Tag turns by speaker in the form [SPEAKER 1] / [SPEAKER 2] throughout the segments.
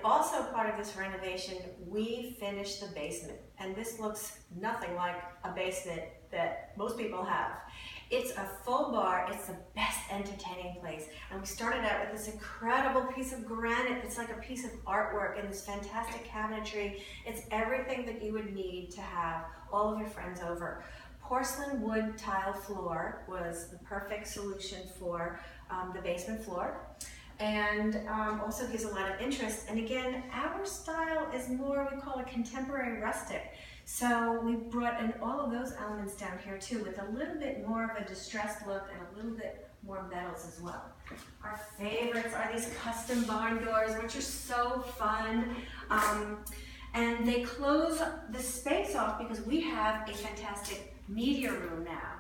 [SPEAKER 1] also part of this renovation, we finished the basement. And this looks nothing like a basement that most people have. It's a full bar, it's the best entertaining place. And we started out with this incredible piece of granite. It's like a piece of artwork and this fantastic cabinetry. It's everything that you would need to have all of your friends over. Porcelain wood tile floor was the perfect solution for the basement floor. And also gives a lot of interest. And again, our style is more, we call it contemporary rustic. So we brought in all of those elements down here too, with a little bit more of a distressed look and a little bit more metals as well. Our favorites are these custom barn doors, which are so fun. And they close the space off because we have a fantastic media room now.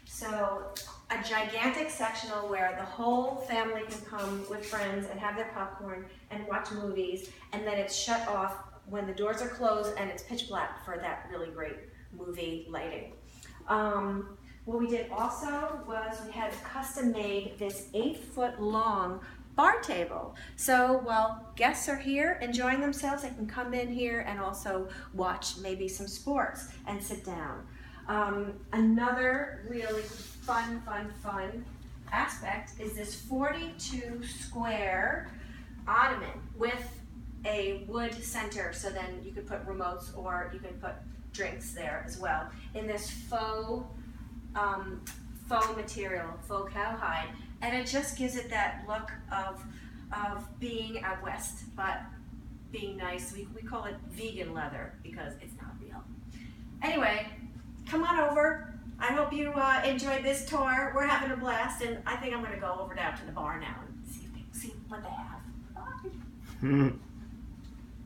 [SPEAKER 1] So a gigantic sectional where the whole family can come with friends and have their popcorn and watch movies, and then it's shut off when the doors are closed and it's pitch black for that really great movie lighting. What we did also was we had custom made this 8-foot long bar table. So while guests are here enjoying themselves, they can come in here and also watch maybe some sports and sit down. Another really fun aspect is this 42 square ottoman with a wood center, so then you could put remotes or you can put drinks there as well in this faux material, faux cowhide, and it just gives it that look of being out west, but being nice. We call it vegan leather because it's not real. Anyway, come on over. I hope you enjoyed this tour. We're having a blast, and I think I'm going to go over down to the bar now and see what they have. Bye.